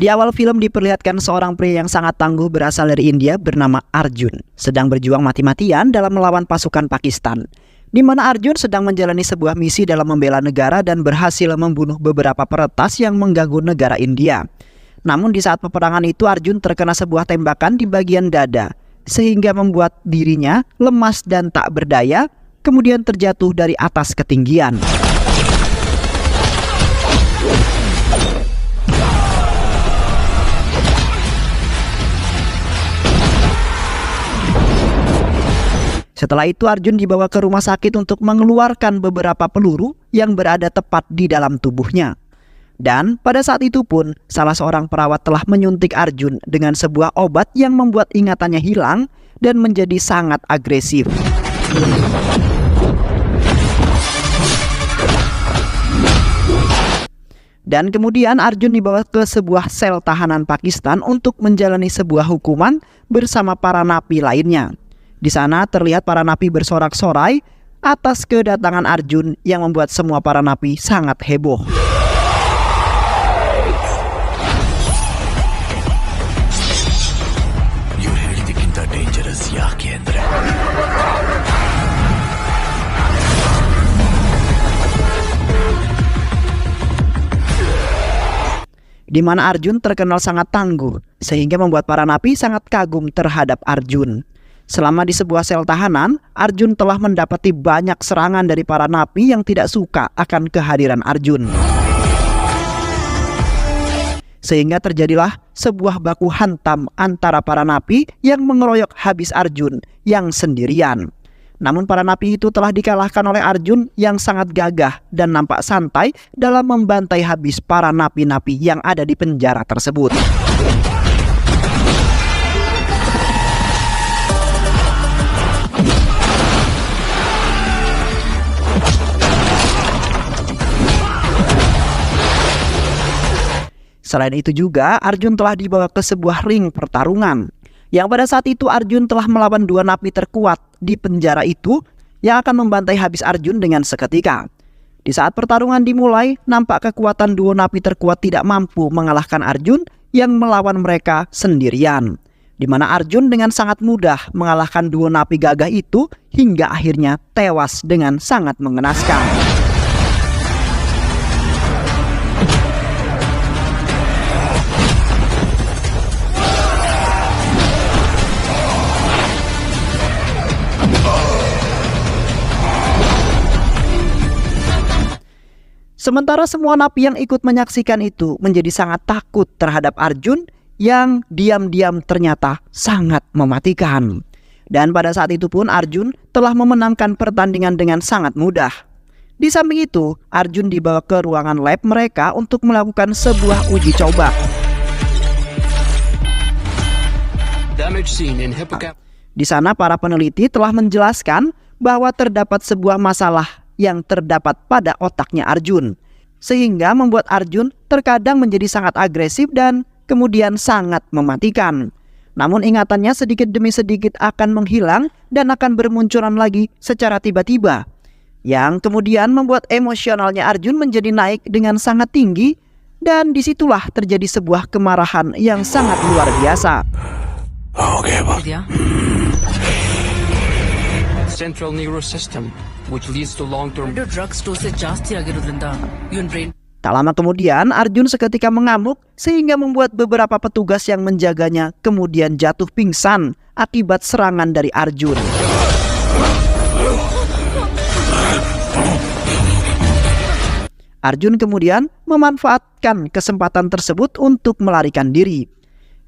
Di awal film diperlihatkan seorang pria yang sangat tangguh berasal dari India bernama Arjun sedang berjuang mati-matian dalam melawan pasukan Pakistan, di mana Arjun sedang menjalani sebuah misi dalam membela negara dan berhasil membunuh beberapa peretas yang mengganggu negara India. Namun di saat peperangan itu Arjun terkena sebuah tembakan di bagian dada, sehingga membuat dirinya lemas dan tak berdaya, kemudian terjatuh dari atas ketinggian. Setelah itu Arjun dibawa ke rumah sakit untuk mengeluarkan beberapa peluru yang berada tepat di dalam tubuhnya. Dan pada saat itu pun salah seorang perawat telah menyuntik Arjun dengan sebuah obat yang membuat ingatannya hilang dan menjadi sangat agresif. Dan kemudian Arjun dibawa ke sebuah sel tahanan Pakistan untuk menjalani sebuah hukuman bersama para napi lainnya. Di sana terlihat para napi bersorak-sorai atas kedatangan Arjun yang membuat semua para napi sangat heboh. Di mana Arjun terkenal sangat tangguh, sehingga membuat para napi sangat kagum terhadap Arjun. Selama di sebuah sel tahanan, Arjun telah mendapati banyak serangan dari para napi yang tidak suka akan kehadiran Arjun. Sehingga terjadilah sebuah baku hantam antara para napi yang mengeroyok habis Arjun yang sendirian. Namun para napi itu telah dikalahkan oleh Arjun yang sangat gagah dan nampak santai dalam membantai habis para napi-napi yang ada di penjara tersebut. Selain itu juga Arjun telah dibawa ke sebuah ring pertarungan, yang pada saat itu Arjun telah melawan dua napi terkuat di penjara itu yang akan membantai habis Arjun dengan seketika. Di saat pertarungan dimulai, nampak kekuatan dua napi terkuat tidak mampu mengalahkan Arjun yang melawan mereka sendirian, di mana Arjun dengan sangat mudah mengalahkan dua napi gagah itu hingga akhirnya tewas dengan sangat mengenaskan. Sementara semua napi yang ikut menyaksikan itu menjadi sangat takut terhadap Arjun yang diam-diam ternyata sangat mematikan. Dan pada saat itu pun Arjun telah memenangkan pertandingan dengan sangat mudah. Di samping itu, Arjun dibawa ke ruangan lab mereka untuk melakukan sebuah uji coba. Di sana para peneliti telah menjelaskan bahwa terdapat sebuah masalah yang terdapat pada otaknya Arjun, sehingga membuat Arjun terkadang menjadi sangat agresif dan kemudian sangat mematikan. Namun ingatannya sedikit demi sedikit akan menghilang dan akan bermunculan lagi secara tiba-tiba, yang kemudian membuat emosionalnya Arjun menjadi naik dengan sangat tinggi, dan disitulah terjadi sebuah kemarahan yang sangat luar biasa. Oke, Pak. Central nervous system, which leads to long-term drugs dosage ಜಾಸ್ತಿ ಆಗಿರೋದ್ರಿಂದ ಇವನ್ brain. Tak lama kemudian Arjun seketika mengamuk sehingga membuat beberapa petugas yang menjaganya kemudian jatuh pingsan akibat serangan dari Arjun. Arjun kemudian memanfaatkan kesempatan tersebut untuk melarikan diri,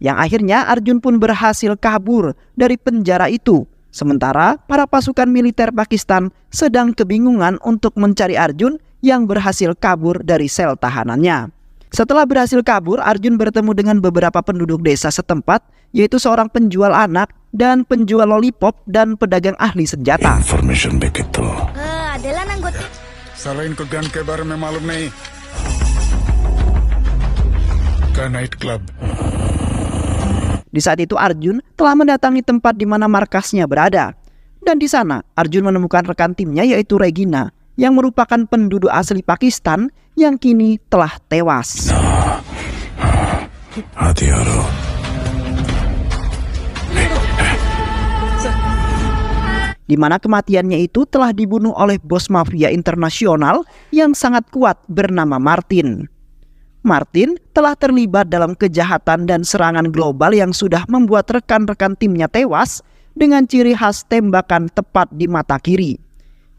yang akhirnya Arjun pun berhasil kabur dari penjara itu. Sementara para pasukan militer Pakistan sedang kebingungan untuk mencari Arjun yang berhasil kabur dari sel tahanannya. Setelah berhasil kabur, Arjun bertemu dengan beberapa penduduk desa setempat, yaitu seorang penjual anak dan penjual lollipop dan pedagang ahli senjata. Information begitu. Adalah anggota. Salain ke gang ke baru memalum nih. Ke night club. Di saat itu Arjun telah mendatangi tempat di mana markasnya berada. Dan di sana Arjun menemukan rekan timnya yaitu Regina, yang merupakan penduduk asli Pakistan yang kini telah tewas. hati-hati. Di mana kematiannya itu telah dibunuh oleh bos mafia internasional yang sangat kuat bernama Martin. Martin telah terlibat dalam kejahatan dan serangan global yang sudah membuat rekan-rekan timnya tewas dengan ciri khas tembakan tepat di mata kiri.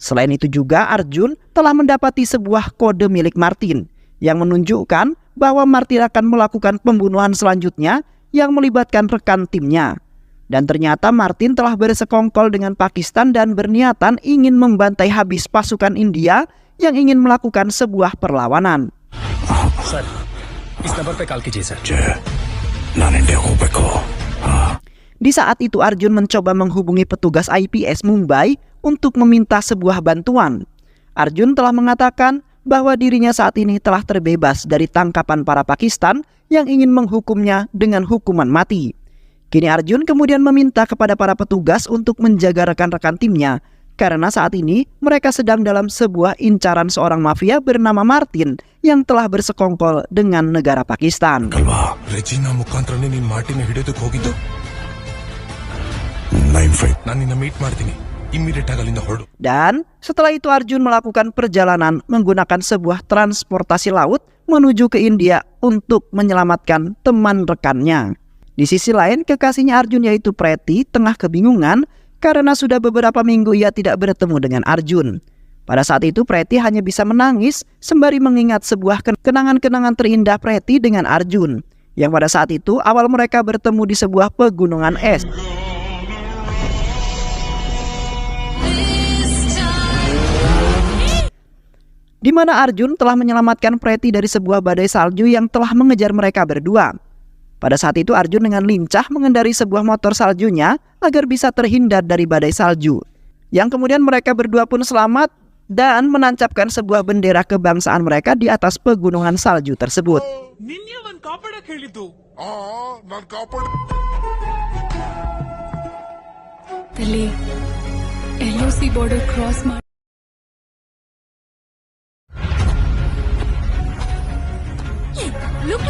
Selain itu juga Arjun telah mendapati sebuah kode milik Martin yang menunjukkan bahwa Martin akan melakukan pembunuhan selanjutnya yang melibatkan rekan timnya. Dan ternyata Martin telah bersekongkol dengan Pakistan dan berniatan ingin membantai habis pasukan India yang ingin melakukan sebuah perlawanan. Sir इस नंबर पे कॉल कीजिए सर ನಾನು ಇಂಡಿಯಾಗೆ ಹೋಗ್ಬೇಕು. Di saat itu Arjun mencoba menghubungi petugas IPS Mumbai untuk meminta sebuah bantuan. Arjun telah mengatakan bahwa dirinya saat ini telah terbebas dari tangkapan para Pakistan yang ingin menghukumnya dengan hukuman mati. Kini Arjun kemudian meminta kepada para petugas untuk menjaga rekan-rekan timnya karena saat ini mereka sedang dalam sebuah incaran seorang mafia bernama Martin yang telah bersekongkol dengan negara Pakistan. ಅಲ್ವಾ ರೆಜಿನಾ ಮುಖಾಂತರನೇ ನೀನ್ ಮಾರ್ಟಿನ ಹಿಡಿಯೋದಕ್ಕೆ ಹೋಗಿದ್ದು 9-5 ನಾನು ನಿನ್ನ ಮೀಟ್ ಮಾಡ್ತೀನಿ ಇಮ್ಮಿಡಿಯೇಟ್ ಆಗಿ ಅಲ್ಲಿಂದ ಹೊರಡು Dan setelah itu Arjun melakukan perjalanan menggunakan sebuah transportasi laut menuju ke India untuk menyelamatkan teman rekannya. Di sisi lain, kekasihnya Arjun yaitu Preti tengah kebingungan karena sudah beberapa minggu ia tidak bertemu dengan Arjun. Pada saat itu Preti hanya bisa menangis sembari mengingat sebuah kenangan-kenangan terindah Preti dengan Arjun, yang pada saat itu awal mereka bertemu di sebuah pegunungan es. Di mana Arjun telah menyelamatkan Preti dari sebuah badai salju yang telah mengejar mereka berdua. Pada saat itu Arjun dengan lincah mengendari sebuah motor saljunya agar bisa terhindar dari badai salju. Yang kemudian mereka berdua pun selamat dan menancapkan sebuah bendera kebangsaan mereka di atas pegunungan salju tersebut. ತಲೆ LOC border cross ಮಾಡಿ look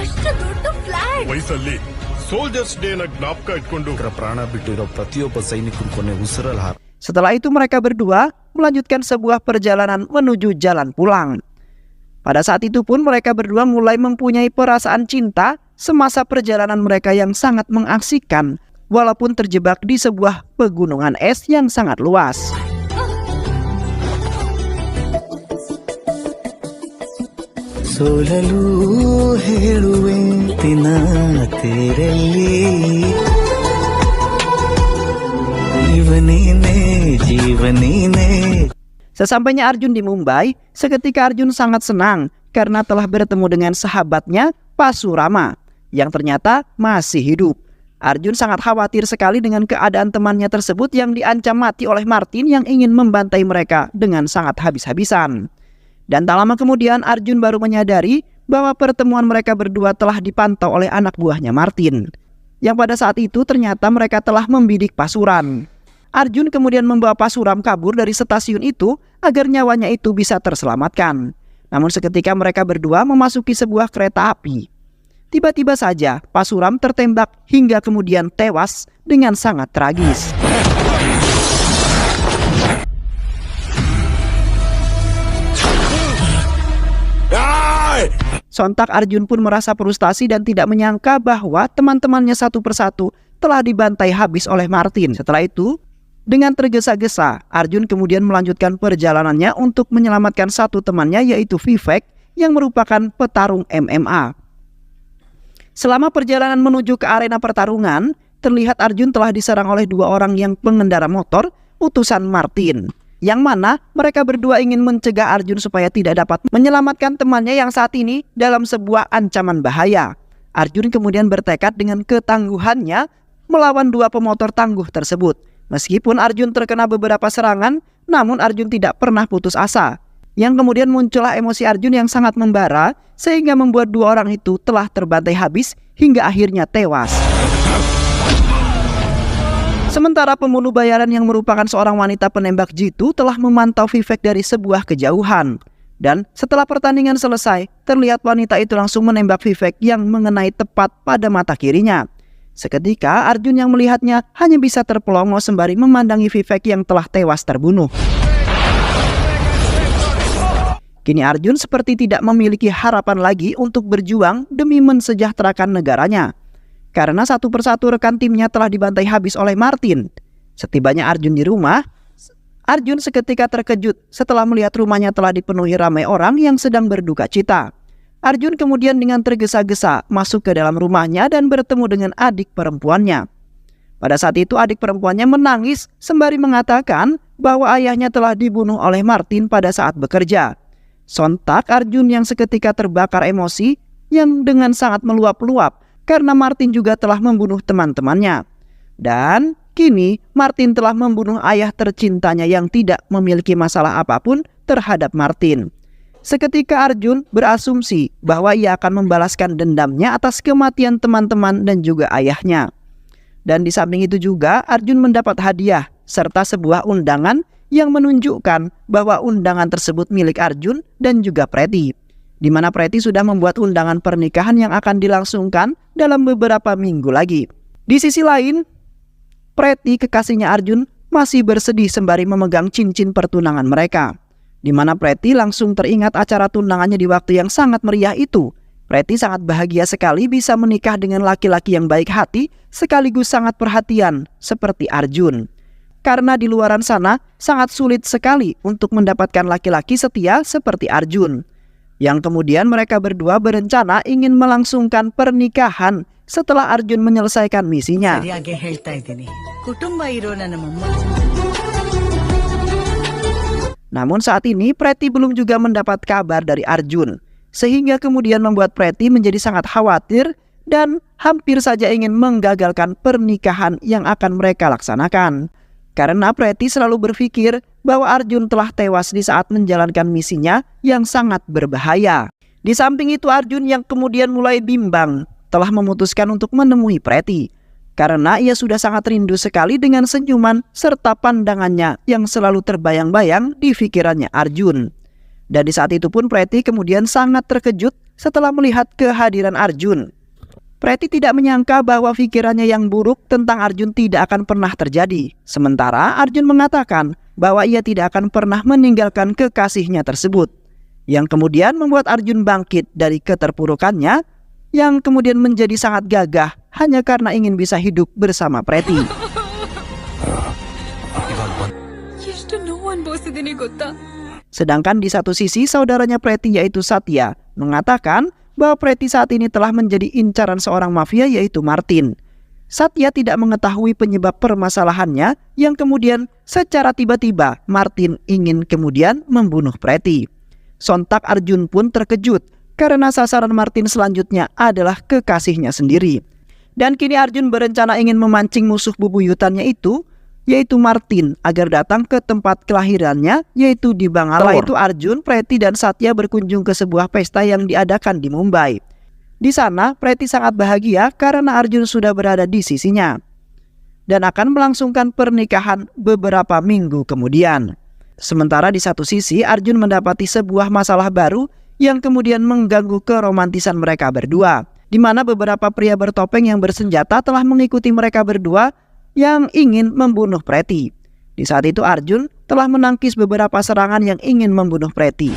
ಅಷ್ಟು ದೊಡ್ಡ ಫ್ಲಾಗ್ ವಯಸ್ಸಲ್ಲಿ soldiers day ನ ಜ್ಞಾಪಕ ಇಟ್ಕೊಂಡು ಪ್ರಾಣ ಬಿಟ್ಟಿರೋ ಪ್ರತಿಯೊಬ್ಬ ಸೈನಿಕರು ಕೊನೆ ಉಸಿರಲ್ಲಿ ಹಾರ Setelah itu mereka berdua melanjutkan sebuah perjalanan menuju jalan pulang. Pada saat itu pun mereka berdua mulai mempunyai perasaan cinta semasa perjalanan mereka yang sangat mengasihkan walaupun terjebak di sebuah pegunungan es yang sangat luas. ಸೋಲಲು ಹೇಳುವೆಂತಿನ ತೇರಲ್ಲಿ ಜೀವನೇನೆ ಜೀವನೇನೆ. Sesampainya Arjun di Mumbai, seketika Arjun sangat senang karena telah bertemu dengan sahabatnya Pasurama yang ternyata masih hidup. Arjun sangat khawatir sekali dengan keadaan temannya tersebut yang diancam mati oleh Martin yang ingin membantai mereka dengan sangat habis-habisan. Dan tak lama kemudian Arjun baru menyadari bahwa pertemuan mereka berdua telah dipantau oleh anak buahnya Martin, yang pada saat itu ternyata mereka telah membidik Pasuram. Arjun kemudian membawa Pasuram kabur dari stasiun itu agar nyawanya itu bisa terselamatkan. Namun seketika mereka berdua memasuki sebuah kereta api, tiba-tiba saja Pasuram tertembak hingga kemudian tewas dengan sangat tragis. Sontak Arjun pun merasa frustasi dan tidak menyangka bahwa teman-temannya satu persatu telah dibantai habis oleh Martin. Setelah itu, dengan tergesa-gesa, Arjun kemudian melanjutkan perjalanannya untuk menyelamatkan satu temannya yaitu Vivek yang merupakan petarung MMA. Selama perjalanan menuju ke arena pertarungan, terlihat Arjun telah diserang oleh dua orang yang pengendara motor utusan Martin, yang mana mereka berdua ingin mencegah Arjun supaya tidak dapat menyelamatkan temannya yang saat ini dalam sebuah ancaman bahaya. Arjun kemudian bertekad dengan ketangguhannya melawan dua pemotor tangguh tersebut. Meskipun Arjun terkena beberapa serangan, namun Arjun tidak pernah putus asa. Yang kemudian muncullah emosi Arjun yang sangat membara sehingga membuat dua orang itu telah terbantai habis hingga akhirnya tewas. Sementara pembunuh bayaran yang merupakan seorang wanita penembak jitu telah memantau Vivek dari sebuah kejauhan. Dan setelah pertandingan selesai, terlihat wanita itu langsung menembak Vivek yang mengenai tepat pada mata kirinya. Seketika Arjun yang melihatnya hanya bisa terpelongo sembari memandangi Vivek yang telah tewas terbunuh. Kini Arjun seperti tidak memiliki harapan lagi untuk berjuang demi mensejahterakan negaranya. Karena satu persatu rekan timnya telah dibantai habis oleh Martin. Setibanya Arjun di rumah, Arjun seketika terkejut setelah melihat rumahnya telah dipenuhi ramai orang yang sedang berduka cita. Arjun kemudian dengan tergesa-gesa masuk ke dalam rumahnya dan bertemu dengan adik perempuannya. Pada saat itu adik perempuannya menangis sembari mengatakan bahwa ayahnya telah dibunuh oleh Martin pada saat bekerja. Sontak Arjun yang seketika terbakar emosi yang dengan sangat meluap-luap karena Martin juga telah membunuh teman-temannya. Dan kini Martin telah membunuh ayah tercintanya yang tidak memiliki masalah apapun terhadap Martin. Seketika Arjun berasumsi bahwa ia akan membalaskan dendamnya atas kematian teman-teman dan juga ayahnya. Dan di samping itu juga Arjun mendapat hadiah serta sebuah undangan yang menunjukkan bahwa undangan tersebut milik Arjun dan juga Preti, di mana Preti sudah membuat undangan pernikahan yang akan dilangsungkan dalam beberapa minggu lagi. Di sisi lain, Preti kekasihnya Arjun masih bersedih sembari memegang cincin pertunangan mereka, di mana Preti langsung teringat acara tunangannya di waktu yang sangat meriah itu. Preti sangat bahagia sekali bisa menikah dengan laki-laki yang baik hati sekaligus sangat perhatian seperti Arjun. Karena di luaran sana sangat sulit sekali untuk mendapatkan laki-laki setia seperti Arjun. Yang kemudian mereka berdua berencana ingin melangsungkan pernikahan setelah Arjun menyelesaikan misinya. Namun saat ini Preti belum juga mendapat kabar dari Arjun, sehingga kemudian membuat Preti menjadi sangat khawatir dan hampir saja ingin menggagalkan pernikahan yang akan mereka laksanakan. Karena Preti selalu berpikir bahwa Arjun telah tewas di saat menjalankan misinya yang sangat berbahaya. Di samping itu Arjun yang kemudian mulai bimbang telah memutuskan untuk menemui Preti. Karena ia sudah sangat rindu sekali dengan senyuman serta pandangannya yang selalu terbayang-bayang di pikirannya Arjun. Dan di saat itu pun Preti kemudian sangat terkejut setelah melihat kehadiran Arjun. Preti tidak menyangka bahwa pikirannya yang buruk tentang Arjun tidak akan pernah terjadi. Sementara Arjun mengatakan bahwa ia tidak akan pernah meninggalkan kekasihnya tersebut. Yang kemudian membuat Arjun bangkit dari keterpurukannya, yang kemudian menjadi sangat gagah hanya karena ingin bisa hidup bersama Preti. Sedangkan di satu sisi saudaranya Preti yaitu Satya mengatakan bahwa Preti saat ini telah menjadi incaran seorang mafia yaitu Martin. Satya tidak mengetahui penyebab permasalahannya yang kemudian secara tiba-tiba Martin ingin kemudian membunuh Preti. Sontak Arjun pun terkejut karena sasaran Martin selanjutnya adalah kekasihnya sendiri. Dan kini Arjun berencana ingin memancing musuh bebuyutannya itu yaitu Martin agar datang ke tempat kelahirannya yaitu di Bangalore. Setelah itu Arjun, Preti dan Satya berkunjung ke sebuah pesta yang diadakan di Mumbai. Di sana Preti sangat bahagia karena Arjun sudah berada di sisinya dan akan melangsungkan pernikahan beberapa minggu kemudian. Sementara di satu sisi Arjun mendapati sebuah masalah baru yang kemudian mengganggu keromantisan mereka berdua, di mana beberapa pria bertopeng yang bersenjata telah mengikuti mereka berdua yang ingin membunuh Preti. Di saat itu Arjun telah menangkis beberapa serangan yang ingin membunuh Preti.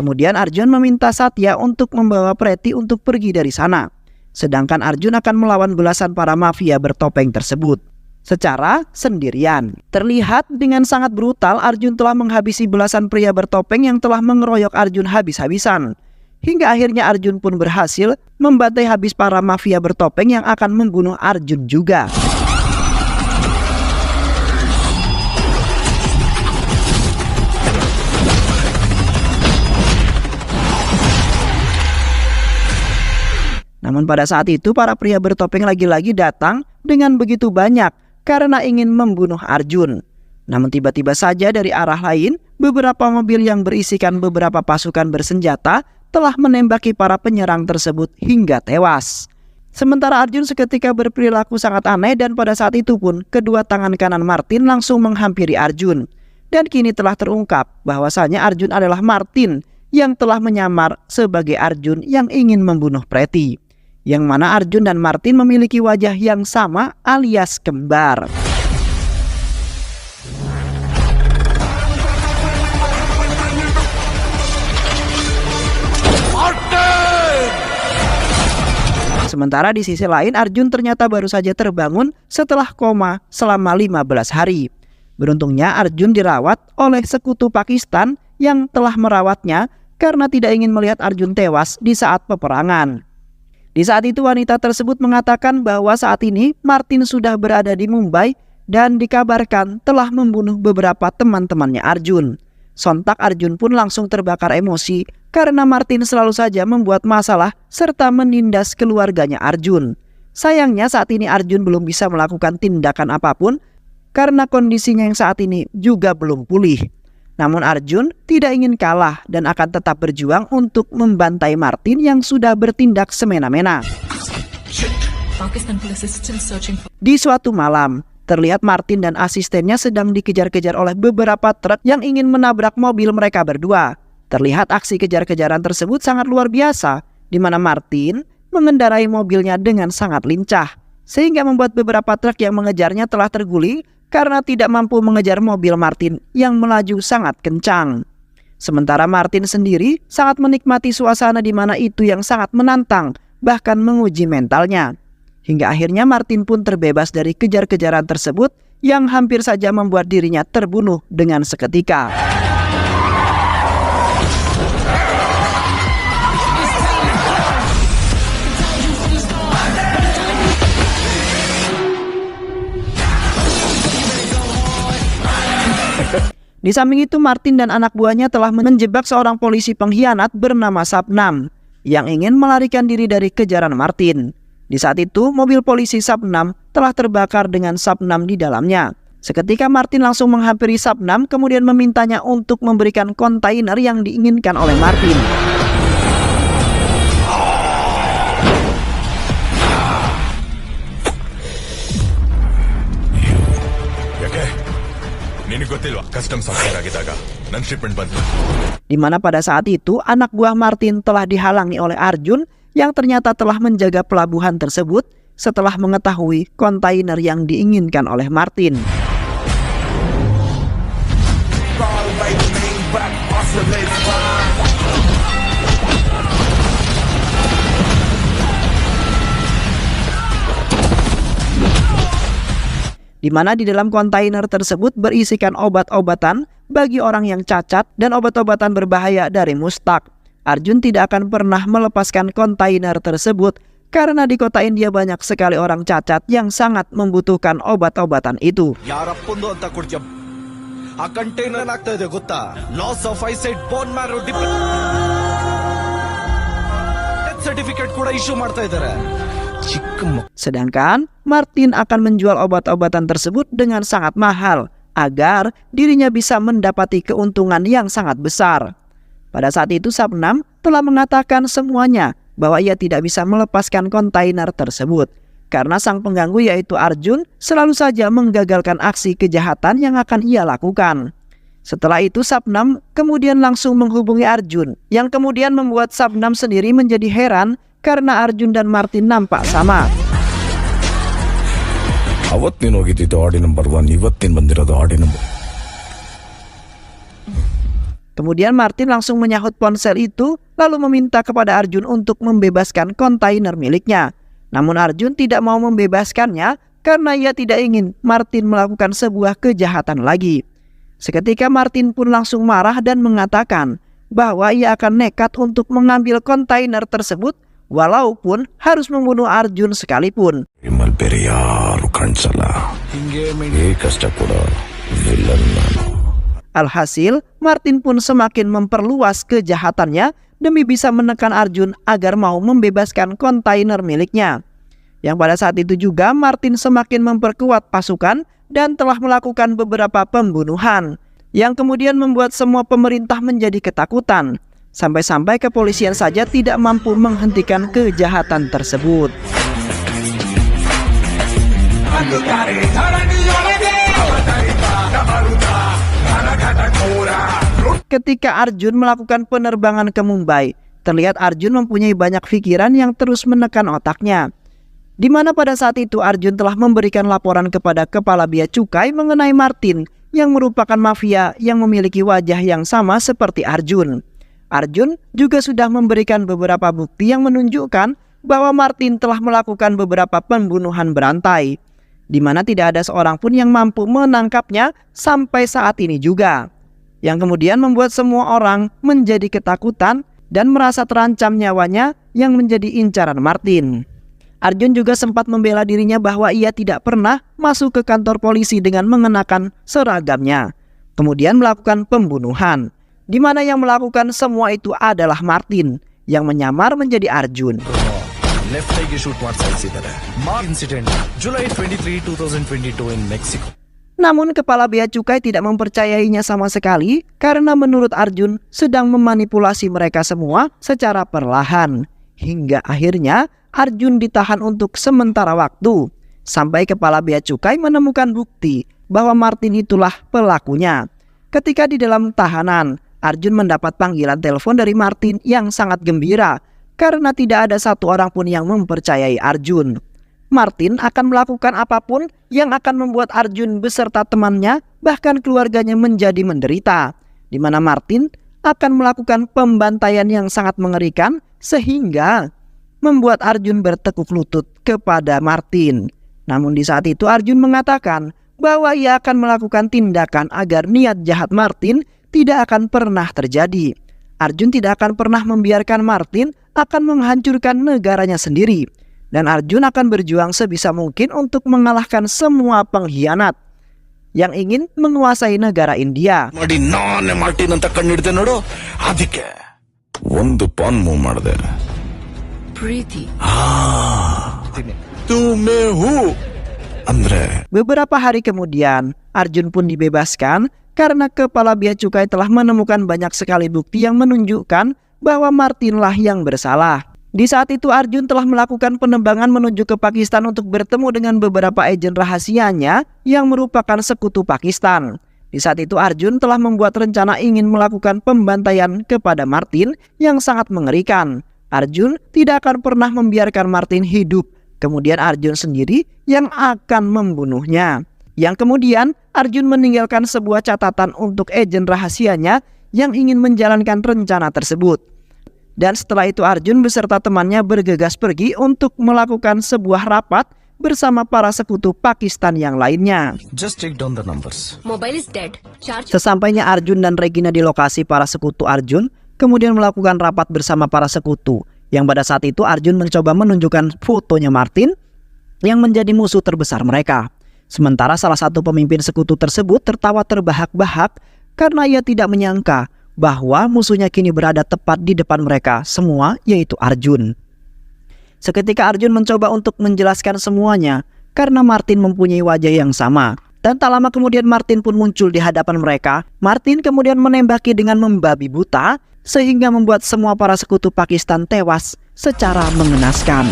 Kemudian Arjun meminta Satya untuk membawa Preti untuk pergi dari sana. Sedangkan Arjun akan melawan belasan para mafia bertopeng tersebut secara sendirian. Terlihat dengan sangat brutal Arjun telah menghabisi belasan pria bertopeng yang telah mengeroyok Arjun habis-habisan. Hingga akhirnya Arjun pun berhasil membantai habis para mafia bertopeng yang akan membunuh Arjun juga. Namun pada saat itu para pria bertopeng lagi-lagi datang dengan begitu banyak karena ingin membunuh Arjun. Namun tiba-tiba saja dari arah lain beberapa mobil yang berisikan beberapa pasukan bersenjata telah menembaki para penyerang tersebut hingga tewas. Sementara Arjun seketika berperilaku sangat aneh dan pada saat itu pun kedua tangan kanan Martin langsung menghampiri Arjun. Dan kini telah terungkap bahwasanya Arjun adalah Martin yang telah menyamar sebagai Arjun yang ingin membunuh Pretty. Yang mana Arjun dan Martin memiliki wajah yang sama alias kembar. Sementara di sisi lain Arjun ternyata baru saja terbangun setelah koma selama 15 hari. Beruntungnya Arjun dirawat oleh sekutu Pakistan yang telah merawatnya karena tidak ingin melihat Arjun tewas di saat peperangan. Di saat itu wanita tersebut mengatakan bahwa saat ini Martin sudah berada di Mumbai dan dikabarkan telah membunuh beberapa teman-temannya Arjun. Sontak Arjun pun langsung terbakar emosi karena Martin selalu saja membuat masalah serta menindas keluarganya Arjun. Sayangnya saat ini Arjun belum bisa melakukan tindakan apapun karena kondisinya yang saat ini juga belum pulih. Namun Arjun tidak ingin kalah dan akan tetap berjuang untuk membantai Martin yang sudah bertindak semena-mena. Pakistan police is still searching for. Di suatu malam, terlihat Martin dan asistennya sedang dikejar-kejar oleh beberapa truk yang ingin menabrak mobil mereka berdua. Terlihat aksi kejar-kejaran tersebut sangat luar biasa, di mana Martin mengendarai mobilnya dengan sangat lincah, sehingga membuat beberapa truk yang mengejarnya telah terguling karena tidak mampu mengejar mobil Martin yang melaju sangat kencang. Sementara Martin sendiri sangat menikmati suasana di mana itu yang sangat menantang, bahkan menguji mentalnya. Hingga akhirnya Martin pun terbebas dari kejar-kejaran tersebut yang hampir saja membuat dirinya terbunuh dengan seketika. Di samping itu Martin dan anak buahnya telah menjebak seorang polisi pengkhianat bernama Sabnam yang ingin melarikan diri dari kejaran Martin. Di saat itu mobil polisi Sabnam telah terbakar dengan Sabnam di dalamnya. Seketika Martin langsung menghampiri Sabnam kemudian memintanya untuk memberikan kontainer yang diinginkan oleh Martin. Di mana pada saat itu anak buah Martin telah dihalangi oleh Arjun yang ternyata telah menjaga pelabuhan tersebut setelah mengetahui kontainer yang diinginkan oleh Martin. Di mana di dalam kontainer tersebut berisikan obat-obatan bagi orang yang cacat dan obat-obatan berbahaya dari Mustaq. Arjun tidak akan pernah melepaskan kontainer tersebut karena di kota India banyak sekali orang cacat yang sangat membutuhkan obat-obatan itu. ಯಾರಪ್ಪಂದು ಅಂತ ಕೊಡ್ತೀಯ ಆ ಕಂಟೈನರ್ ಆಗ್ತಾ ಇದೆ ಗೊತ್ತಾ loss of eyesight bone marrow death certificate ಕೂಡ ಇಶ್ಯೂ ಮಾಡ್ತಾ ಇದ್ದಾರೆ. Sedangkan Martin akan menjual obat-obatan tersebut dengan sangat mahal agar dirinya bisa mendapati keuntungan yang sangat besar. Pada saat itu Sabnam telah mengatakan semuanya bahwa ia tidak bisa melepaskan kontainer tersebut karena sang pengganggu yaitu Arjun selalu saja menggagalkan aksi kejahatan yang akan ia lakukan. Setelah itu Sabnam kemudian langsung menghubungi Arjun yang kemudian membuat Sabnam sendiri menjadi heran karena Arjun dan Martin nampak sama. ಅವತ್ತಿನ ಹೋಗಿದ್ದು ಆಡಿ ನಂಬರ್ 1 ಇವತ್ತಿನ ಬಂದಿರೋದು ಆಡಿ number. Kemudian Martin langsung menyahut ponsel itu lalu meminta kepada Arjun untuk membebaskan kontainer miliknya. Namun Arjun tidak mau membebaskannya karena ia tidak ingin Martin melakukan sebuah kejahatan lagi. Seketika Martin pun langsung marah dan mengatakan bahwa ia akan nekat untuk mengambil kontainer tersebut walaupun harus membunuh Arjun sekalipun. ನಿಮ್ಮಲ್ಲಿ ಬೇರೆ ಯಾರು ಕಾಣಿಸಲ್ಲ ಏಕಷ್ಟ ಕೂಡ ವಿಲನ್ ನಾನು. Alhasil, Martin pun semakin memperluas kejahatannya demi bisa menekan Arjun agar mau membebaskan kontainer miliknya. Yang pada saat itu juga Martin semakin memperkuat pasukan dan telah melakukan beberapa pembunuhan yang kemudian membuat semua pemerintah menjadi ketakutan. Sampai-sampai kepolisian saja tidak mampu menghentikan kejahatan tersebut. Ketika Arjun melakukan penerbangan ke Mumbai, terlihat Arjun mempunyai banyak pikiran yang terus menekan otaknya. Di mana pada saat itu Arjun telah memberikan laporan kepada Kepala Bea Cukai mengenai Martin yang merupakan mafia yang memiliki wajah yang sama seperti Arjun. Arjun juga sudah memberikan beberapa bukti yang menunjukkan bahwa Martin telah melakukan beberapa pembunuhan berantai, di mana tidak ada seorang pun yang mampu menangkapnya sampai saat ini juga. Yang kemudian membuat semua orang menjadi ketakutan dan merasa terancam nyawanya yang menjadi incaran Martin. Arjun juga sempat membela dirinya bahwa ia tidak pernah masuk ke kantor polisi dengan mengenakan seragamnya, kemudian melakukan pembunuhan, di mana yang melakukan semua itu adalah Martin yang menyamar menjadi Arjun. Left side की shoot mart side से इधर है mark incident July 23 2022 in Mexico. Namun Kepala Bea Cukai tidak mempercayainya sama sekali karena menurut Arjun sedang memanipulasi mereka semua secara perlahan. Hingga akhirnya Arjun ditahan untuk sementara waktu sampai Kepala Bea Cukai menemukan bukti bahwa Martin itulah pelakunya. Ketika di dalam tahanan, Arjun mendapat panggilan telepon dari Martin yang sangat gembira karena tidak ada satu orang pun yang mempercayai Arjun. Martin akan melakukan apapun yang akan membuat Arjun beserta temannya bahkan keluarganya menjadi menderita, di mana Martin akan melakukan pembantaian yang sangat mengerikan sehingga membuat Arjun bertekuk lutut kepada Martin. Namun di saat itu Arjun mengatakan bahwa ia akan melakukan tindakan agar niat jahat Martin tidak akan pernah terjadi. Arjun tidak akan pernah membiarkan Martin akan menghancurkan negaranya sendiri. Dan Arjun akan berjuang sebisa mungkin untuk mengalahkan semua pengkhianat yang ingin menguasai negara India. ಮಾಡಿ ನಾನೇ ಮಾರ್ಟಿನ್ ಅಂತ ಕಂಡಿಡ್ದೆ ನೋಡು ಅದಕ್ಕೆ ಒಂದು PAN move ಮಾಡಿದೆ Preeti. ತುಮೆ ಹೂ ಅಂದ್ರೆ Beberapa hari kemudian Arjun pun dibebaskan karena Kepala Bea Cukai telah menemukan banyak sekali bukti yang menunjukkan bahwa Martinlah yang bersalah. Di saat itu Arjun telah melakukan penerbangan menuju ke Pakistan untuk bertemu dengan beberapa agen rahasianya yang merupakan sekutu Pakistan. Di saat itu Arjun telah membuat rencana ingin melakukan pembantaian kepada Martin yang sangat mengerikan. Arjun tidak akan pernah membiarkan Martin hidup. Kemudian Arjun sendiri yang akan membunuhnya. Yang kemudian Arjun meninggalkan sebuah catatan untuk agen rahasianya yang ingin menjalankan rencana tersebut. Dan setelah itu Arjun beserta temannya bergegas pergi untuk melakukan sebuah rapat bersama para sekutu Pakistan yang lainnya. Just take down the numbers. Mobile is dead. Charge. Sesampainya Arjun dan Regina di lokasi, para sekutu Arjun kemudian melakukan rapat bersama para sekutu. Yang pada saat itu Arjun mencoba menunjukkan fotonya Martin yang menjadi musuh terbesar mereka. Sementara salah satu pemimpin sekutu tersebut tertawa terbahak-bahak karena ia tidak menyangka bahwa musuhnya kini berada tepat di depan mereka semua, yaitu Arjun. Seketika Arjun mencoba untuk menjelaskan semuanya karena Martin mempunyai wajah yang sama. Dan tak lama kemudian Martin pun muncul di hadapan mereka. Martin kemudian menembaki dengan membabi buta sehingga membuat semua para sekutu Pakistan tewas secara mengenaskan.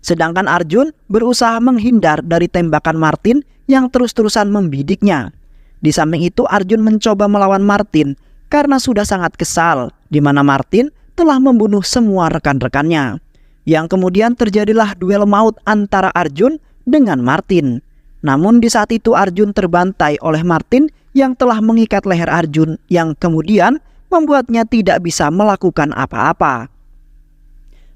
Sedangkan Arjun berusaha menghindar dari tembakan Martin yang terus-terusan membidiknya. Di samping itu Arjun mencoba melawan Martin karena sudah sangat kesal, di mana Martin telah membunuh semua rekan-rekannya. Yang kemudian terjadilah duel maut antara Arjun dengan Martin. Namun di saat itu Arjun terbantai oleh Martin yang telah mengikat leher Arjun yang kemudian membuatnya tidak bisa melakukan apa-apa.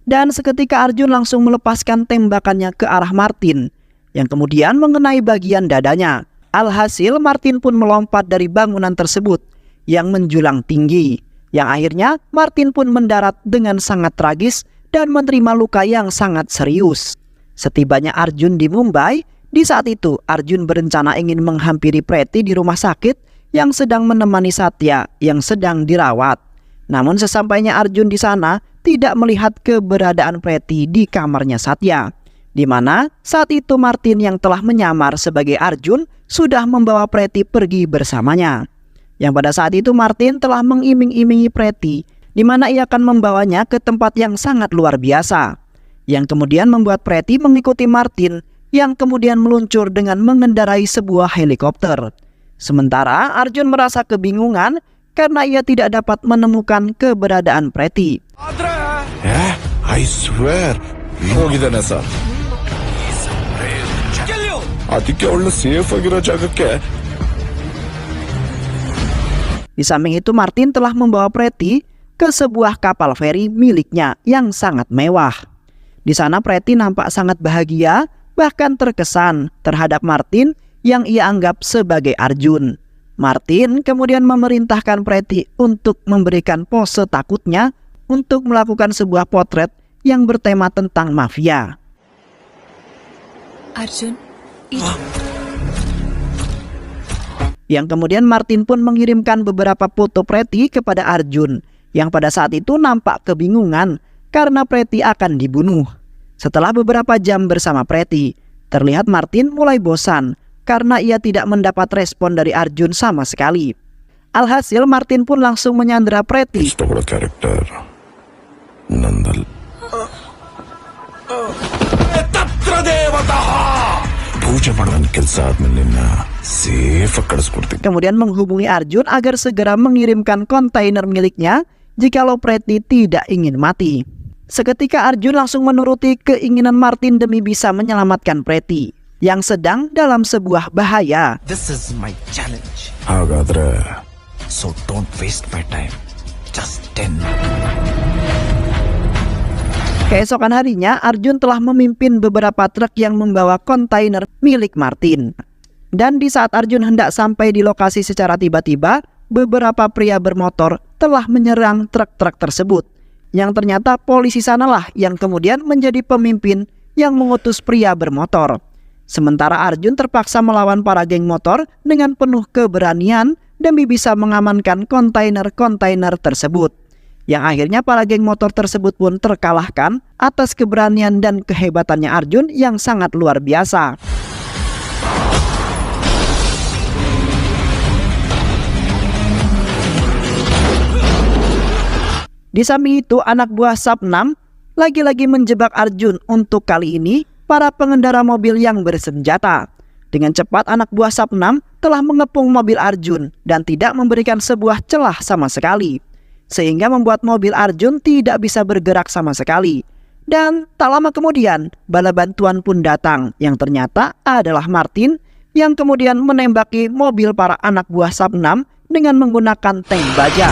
Dan seketika Arjun langsung melepaskan tembakannya ke arah Martin yang kemudian mengenai bagian dadanya. Alhasil Martin pun melompat dari bangunan tersebut yang menjulang tinggi. Yang akhirnya Martin pun mendarat dengan sangat tragis dan menerima luka yang sangat serius. Setibanya Arjun di Mumbai, di saat itu Arjun berencana ingin menghampiri Preeti di rumah sakit yang sedang menemani Satya yang sedang dirawat. Namun sesampainya Arjun di sana tidak melihat keberadaan Preeti di kamarnya Satya, di mana saat itu Martin yang telah menyamar sebagai Arjun sudah membawa Preeti pergi bersamanya. Yang pada saat itu Martin telah mengiming-imingi Preeti di mana ia akan membawanya ke tempat yang sangat luar biasa, yang kemudian membuat Pretty mengikuti Martin yang kemudian meluncur dengan mengendarai sebuah helikopter. Sementara Arjun merasa kebingungan karena ia tidak dapat menemukan keberadaan Pretty. I swear ಹೋಗಿದ್ದಾನೆ ಸರ್ ಅದಕ್ಕೆ ಅವಳು ಸೇಫ್ ಆಗಿರೋ ಜಾಗಕ್ಕೆ. Di samping itu Martin telah membawa Pretty ke sebuah kapal feri miliknya yang sangat mewah. Di sana Pretty nampak sangat bahagia, bahkan terkesan terhadap Martin yang ia anggap sebagai Arjun. Martin kemudian memerintahkan Pretty untuk memberikan pose takutnya untuk melakukan sebuah potret yang bertema tentang mafia. Arjun, Yang kemudian Martin pun mengirimkan beberapa foto Pretty kepada Arjun, yang pada saat itu nampak kebingungan karena Pretty akan dibunuh. Setelah beberapa jam bersama Pretty, terlihat Martin mulai bosan karena ia tidak mendapat respon dari Arjun sama sekali. Alhasil Martin pun langsung menyandera Pretty. ಇಷ್ಟಪಡೋ ಕ್ಯಾರೆಕ್ಟರ್ ನಂದಲ್ ಪೂಜೆ ಮಾಡುವ ಕೆಲಸ ಆದ್ಮೇಲೆ ನಿನ್ನ ಸೇಫ್ ಆಗಿ ಕಳಿಸ್ಕೊಡ್ತೀನಿ. Kemudian menghubungi Arjun agar segera mengirimkan kontainer miliknya jikalau Pretty tidak ingin mati. Seketika Arjun langsung menuruti keinginan Martin demi bisa menyelamatkan Pretty yang sedang dalam sebuah bahaya. This is my challenge. ಹಾಗಾದ್ರೆ So don't waste my time. Just 10. Keesokan harinya, Arjun telah memimpin beberapa truk yang membawa kontainer milik Martin. Dan di saat Arjun hendak sampai di lokasi secara tiba-tiba, beberapa pria bermotor telah menyerang truk-truk tersebut. Yang ternyata polisi sanalah yang kemudian menjadi pemimpin yang mengutus pria bermotor. Sementara Arjun terpaksa melawan para geng motor dengan penuh keberanian demi bisa mengamankan kontainer-kontainer tersebut. Yang akhirnya para geng motor tersebut pun terkalahkan atas keberanian dan kehebatannya Arjun yang sangat luar biasa. Di samping itu, anak buah Sapnam lagi-lagi menjebak Arjun. Untuk kali ini, para pengendara mobil yang bersenjata. Dengan cepat anak buah Sapnam telah mengepung mobil Arjun dan tidak memberikan sebuah celah sama sekali, sehingga membuat mobil Arjun tidak bisa bergerak sama sekali. Dan tak lama kemudian bala bantuan pun datang, yang ternyata adalah Martin yang kemudian menembaki mobil para anak buah Sapnam dengan menggunakan tank baja.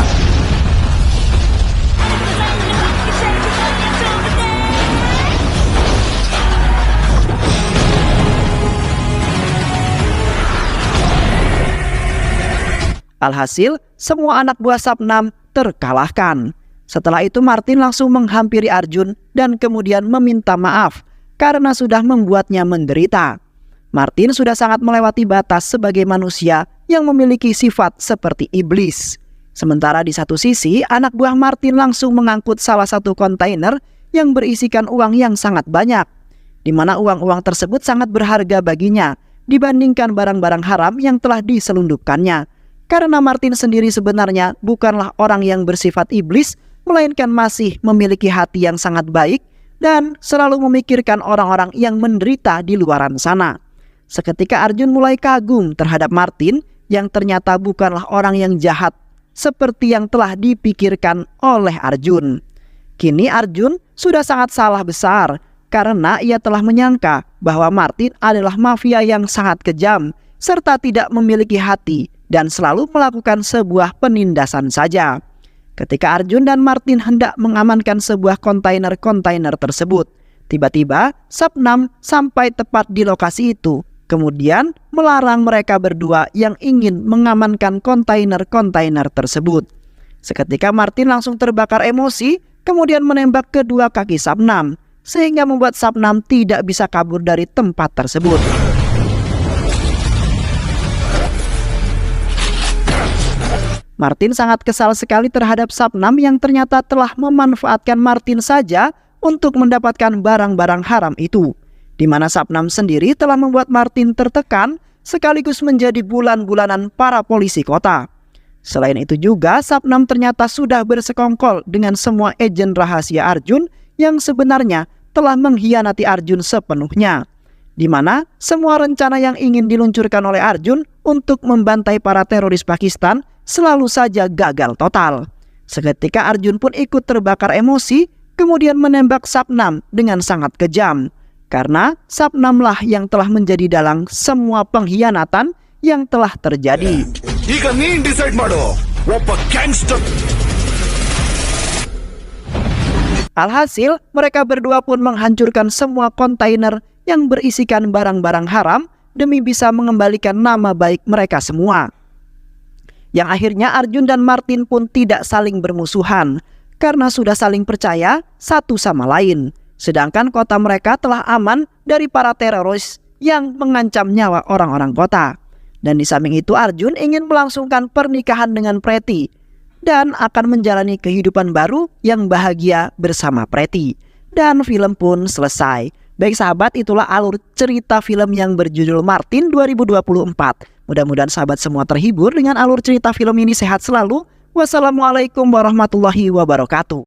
Alhasil, semua anak buah Sapnam terkalahkan. Setelah itu Martin langsung menghampiri Arjun dan kemudian meminta maaf karena sudah membuatnya menderita. Martin sudah sangat melewati batas sebagai manusia yang memiliki sifat seperti iblis. Sementara di satu sisi, anak buah Martin langsung mengangkut salah satu kontainer yang berisikan uang yang sangat banyak, di mana uang-uang tersebut sangat berharga baginya dibandingkan barang-barang haram yang telah diselundupkannya. Karena Martin sendiri sebenarnya bukanlah orang yang bersifat iblis, melainkan masih memiliki hati yang sangat baik dan selalu memikirkan orang-orang yang menderita di luaran sana. Seketika Arjun mulai kagum terhadap Martin yang ternyata bukanlah orang yang jahat seperti yang telah dipikirkan oleh Arjun. Kini Arjun sudah sangat salah besar karena ia telah menyangka bahwa Martin adalah mafia yang sangat kejam serta tidak memiliki hati dan selalu melakukan sebuah penindasan saja. Ketika Arjun dan Martin hendak mengamankan sebuah kontainer-kontainer tersebut, tiba-tiba Sapnam sampai tepat di lokasi itu, kemudian melarang mereka berdua yang ingin mengamankan kontainer-kontainer tersebut. Seketika Martin langsung terbakar emosi, kemudian menembak kedua kaki Sapnam, sehingga membuat Sapnam tidak bisa kabur dari tempat tersebut. Martin sangat kesal sekali terhadap Sapnam yang ternyata telah memanfaatkan Martin saja untuk mendapatkan barang-barang haram itu, di mana Sapnam sendiri telah membuat Martin tertekan sekaligus menjadi bulan-bulanan para polisi kota. Selain itu juga, Sabnam ternyata sudah bersekongkol dengan semua agen rahasia Arjun yang sebenarnya telah mengkhianati Arjun sepenuhnya. Di mana semua rencana yang ingin diluncurkan oleh Arjun untuk membantai para teroris Pakistan selalu saja gagal total. Seketika Arjun pun ikut terbakar emosi, kemudian menembak Sabnam dengan sangat kejam. Karena Sabnamlah yang telah menjadi dalang semua pengkhianatan yang telah terjadi. ಈಗ ನೀನ್ ಡಿಸೈಡ್ ಮಾಡು ಒಬ್ಬ gangster. Alhasil, mereka berdua pun menghancurkan semua kontainer yang berisikan barang-barang haram demi bisa mengembalikan nama baik mereka semua. Yang akhirnya Arjun dan Martin pun tidak saling bermusuhan karena sudah saling percaya satu sama lain. Sedangkan kota mereka telah aman dari para teroris yang mengancam nyawa orang-orang kota. Dan di samping itu Arjun ingin melangsungkan pernikahan dengan Preti dan akan menjalani kehidupan baru yang bahagia bersama Preti. Dan film pun selesai. Baik sahabat, itulah alur cerita film yang berjudul Martin 2024. Mudah-mudahan sahabat semua terhibur dengan alur cerita film ini. Sehat selalu. Wassalamualaikum warahmatullahi wabarakatuh.